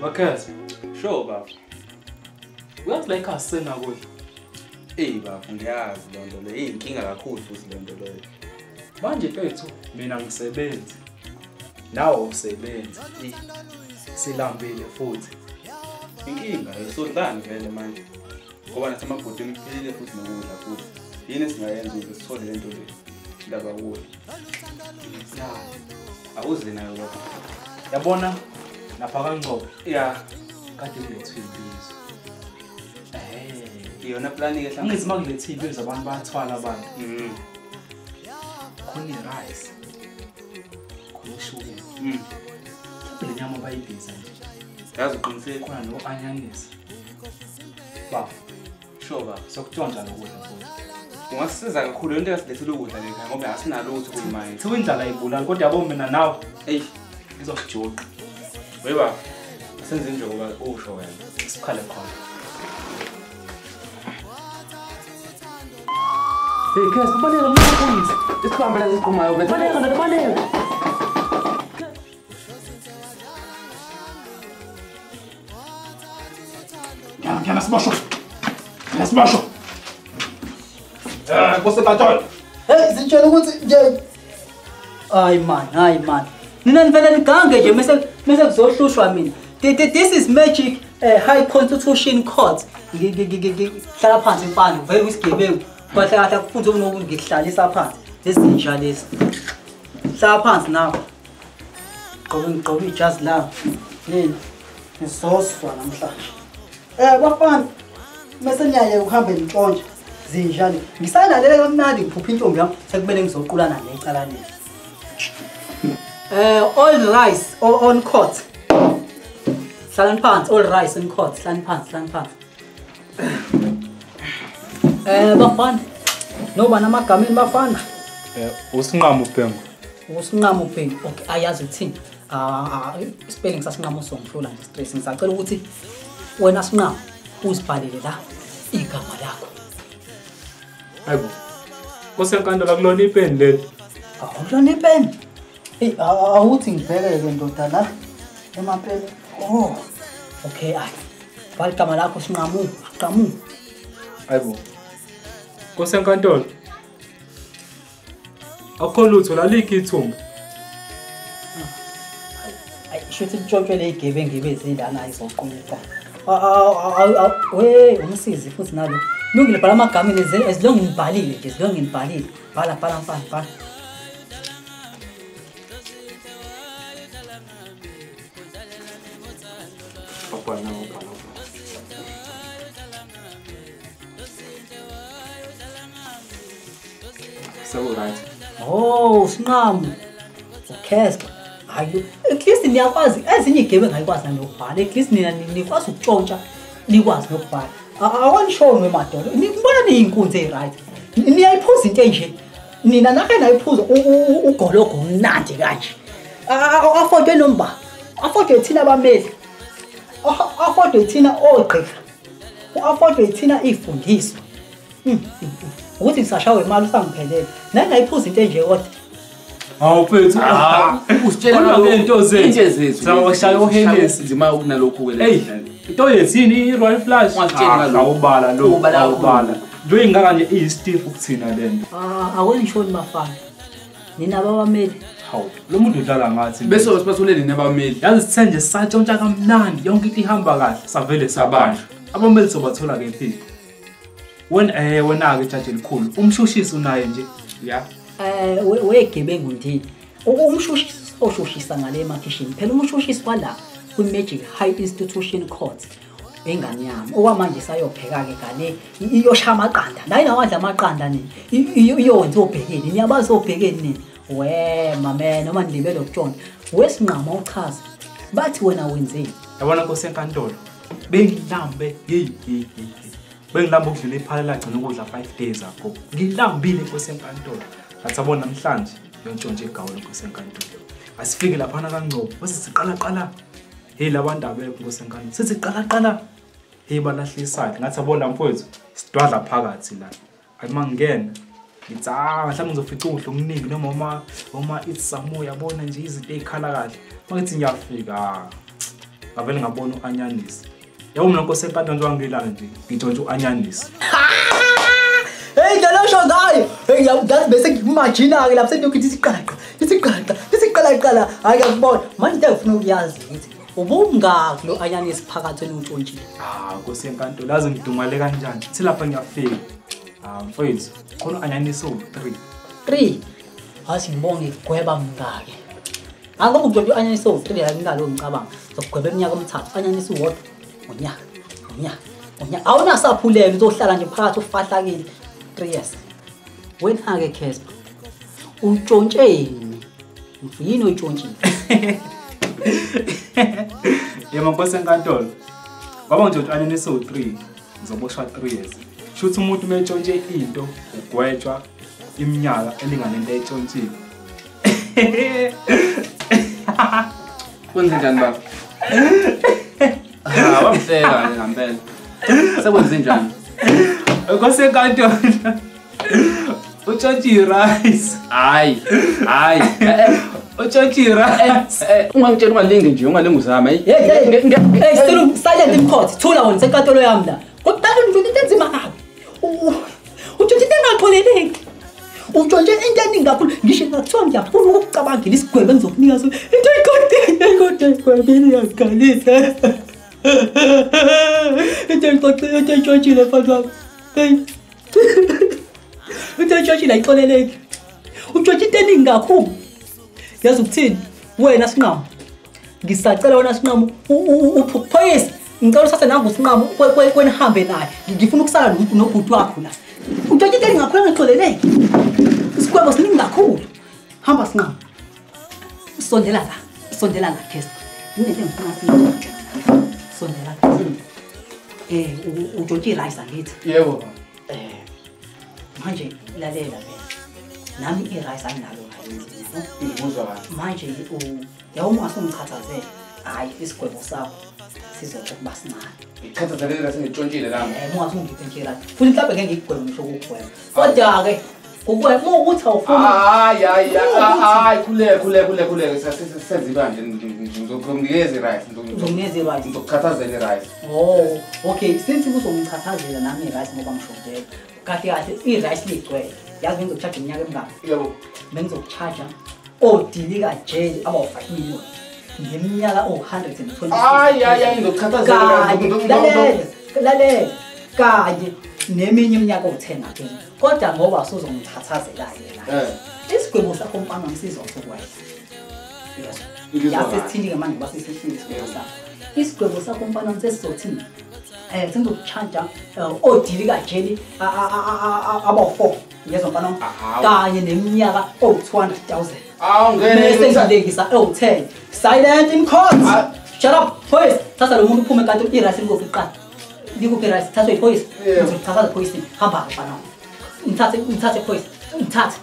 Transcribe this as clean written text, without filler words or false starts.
Bakhazi, Sure baba. uyazi la ekhaya senakudla. Baba ngiyazi lonto le inkinga kakhulu futhi lonto leyo. Manje mfethu mina ngisebenzi. Nawe usebenzi. Silambile futhi. Inkinga esondlani vele manje. Ngoba nathi amabhodi emphilile futhi nokudla futhi. Yini singayenza ukuthi sithole lento le. Ndaba kuwe. Awuzi nayo baba. Yabona lapha kaNgcobo Yeah. kade kulethwe imbizo. Iyona plan ke mhlawumbe. Angithi makulethe imbizo abantu bayathwala abantu. Khona rice. Khona ushukela. Le nyama bayibhiza nje. Yazi uqiniseke Khona no-anyanisi. Baba, sure baba. sokutshontsha lokudla mfowethu. Kungasisiza kakhulu into yasilethela ukudla le khaya ngoba asinalo ukuthi kuyimanje. Thiwa indlala ayibulali kodwa yabo mina nawe ngizokujoqa. Weba. Senze nje ngoba usho wena. Sikhale khona. Kes, kubaleka mina mfowethu. Isikhambela siqhumayo bese. Kubaleka. Yana sibasho. Kose katol. Hey, sitshela ukuthi nje hayi man. Nina nivela nigange nje mase kuzohlushwa mina. This is magic high constitution court. Ngihlala phansi mfana, vele uyisigebengu. Kwahle kahle kufunza umuntu ngihlalisa phansi. Lezinja lezi. Hlala phansi nawe. Gqoka ijazi la. Yini? Ngisoswa namhlanje. Bafana mase niyaye uhambe nitshontshe. Zinjani ngisanalela kamnandi ngiphupha intombi yami sekumele ngizoqulana necala leli all rice on court hlalani phansi all rice on court hlalani phansi bafana noba namagameni bafana Usinqamo ubhengu. usinqamo ubhengu okay ayazi uthini spelling sasinqamo songhlula nje stress ngisacela ukuthi wena sinqamo uzibhalele la igama lakho. Hayibo. Kusenkantolo kulona ipeni leli. Awulona ipeni. Awuthi ngibheke ndoda la emapeni. Oh. Okay ay. Bhala igama lakho sinqamu, aqamu. Hayibo. Kusenkantolo. Akho lutho lalikho ithumbu. Ay shothi ntshontshe le igebe ngibezilana izoquleka. We umsizi futhi nalo. Lungile bhala amagama ezilonge ngibhalile nje ezilonge ngibhalile. Bhala mfana bhala. Bhala. So right. Oh, sinqamu. Ukheska. Hayi, at least niyakwazi ezinye igebe ngayikwazi nokubhala. At least nina nikwazi ukutshontsha, nikwazi nokubhala. Awanishow ngemadolo. Nikubona niyinkunzi eziright. Niyayiphuza into enje. Nina nake nayiphuza ugologo umnandi kanje. Afode nomba. Afode thina abameli. Afode thina ogqirha. Afode thina ifundiswa. Ukuthi ngisashawe imali usangiphelele. Nangayiphuza into enje kodwa. Awuphethu. Usitshela into zethu. Zawashaya uHenesi Nzima ukunalokho ke hey, into yezini i-Royal Flush. Awubala lo. Awubala. Nje ingaka nje i-stiff ukuthina lento. Awenishoni mafana. Nina abameli. Hawu, lo muntu udlala ngathi. Bese sibathulele nabameli. Yazi sithenje satshontsha kamnandi yonke into ihamba kahle savele sabantu. Abameli sobathola ke phi? Wena ke jaji elikhulu. Umshushisi unaye nje. Ya. Wegebengu ndini. Umshushisi oshushisa ngale emakhishini. Phela umshushisi kwala kwi-Magic High Institution Court. Engane yami okwamanje sayopheka ke ngale iyosha amaqanda la inawadla amaqanda nini iyowenza obhekeni niyabazi obhekeni nini we mama noma ndibele ukutshontsha wesinqama uchaza bathi wena wenzeni Yabona Nkosenkantolo bengilambe bengilamba ukudlula iphala lagcina ukudla 5 days ago ngilambile Nkosenkantolo ngathi abona namhlanje yontshontshe egawule Nkosenkantolo asifike lapha na kaNgcobo bese siqala hey labantu abekho Nkosenkantolo sithi qala hey balahlisana ngathi abona mfowethu sidwadla phakathi la ayimangena ngitsanga mhlawumbe ngizofica ukudla okuningi noma it's samoya yabona nje izinto ezikhala kahle makithi ngiyafika ngavele ngabona u-anyanisi. Yabo mina nkosi enkantolo njengoba ngilala nje ngitshontshe u-anyanisi. Hey ndlela osho ngayo. Hey yazi bese ngimagina ke lapho sengiyokuthi isiqala. Hayi ngiyabona. Manje into engifuna ukuyazi ukuthi ubungaki lo anyanisi phakathi nontshontshe. Nkosi enkantolo yazi ngidumale kanjani. Thi lapha ngiyafika. Mfowethu, khona u-anyanisi o-3. 3. Asibonge igweba mngake. Ngoba ngizothi u-anyanisi o-3 akunalo ngicabanga. Zokugweba eminyaka emithathu anyanisi uwodwa ngonyaka. Awunasaphulelo uzohlala nje phakathi ufahlakile 3 years. Wena ke Casper. Untshontsheleni. Yini oyintshontsheleni? Yebo nkosi enkantolo. Ngoba nje u-anyanisi o-3 ngizoboshwa 3 years. Shuthi umuntu metshontshe into ugwetshwa iminyaka elingana nento ayitshontshile. Kwenze njani baba? Wamhleka nje ngempela. Sekwenze njani? Nkosi enkantolo. Utshontshe i-rice. Hayi. Utshontshe i-rice. Ungangitshela ungalinge nje, ungalinge uzama. Hey, still silent in court. Thula wona senkantolo yami la. Kodwa into enzima kabi. Utshontshe into engaqoleleki. Utshontshe into eningi kakhulu. Ngisho ngakuthiwa ngiyafuna ukucabangela isigwebo engizokunika sona. Into igwebile yakalisa. Into itshontshe mfana. Hey. Into itshontshe ayixoleleki. Utshontshe into eningi kakhulu. Yazi ukuthini? Wena Sinqamu. Ngisacela wena Sinqamu uphoyisa. Ngicela usase nangu Sinqamu kwenihambe naye. Ngifuna ukusala nobhuti wakho la. Utshontshe into eningi kakhulu engixoleleki. Isigwebo siningi kakhulu. Hamba Sinqamu. Sondela la Casper. Yini into engifuna siyitshontshe. Sondela la. Utshontshe rice angithi. Yebo. Manje lalela mina. Nami i-rice anginalo ngayithi. Ngibuzwa kahle. Manje yawuma ngasongikhathazela. Hayi isigwebo sakho sizothi kuba sincane. Ngikhathazekile la sengitshontshile la. Mungathi ungiphe la. Futhi mhlawumbe ngeke ngikugwebe ngisho ukugweba. Kodwa ke kukuwe ukuthi awufuni. Hayi khuleka senziba nje ngizokunikeza i-rice. Uzokunikeza i-rice. Ngizokukhathazela i-rice. Oh, okay. Since uzongikhathazela nami i-rice ngoba ngishonjela. Kahle i-rice ligcwele. Yazi bengizokucharge iminyaka emingaki? Yebo. Bengizokucharge odilika jail aba-5 million. Ngeminyaka 120. Hayi ngizokukhathazela. Lalela. Kanye neminye iminyaka 10 ngaphezulu. Kodwa ngoba usuzongithathazela yena. Isigwebo sakho mfana ngisizokuwela. Yes. Yasithini ke manje basisihlile isigwebo sakho. Isigwebo sakho mfana sesizothini? Sengizokucharge odilika jail aba-4 yezo mfana kanye neminyaka 200,000. Bese ngilekisa 10. Silent in court. Shut up, police. Sasa lo muntu uphume kanti i-rice likuphi iqala? Likuphi i-rice? Thathwe i-police. Ngizokuthatha i-police. Hamba mfana. Ngithathe i-police. Ngithathe.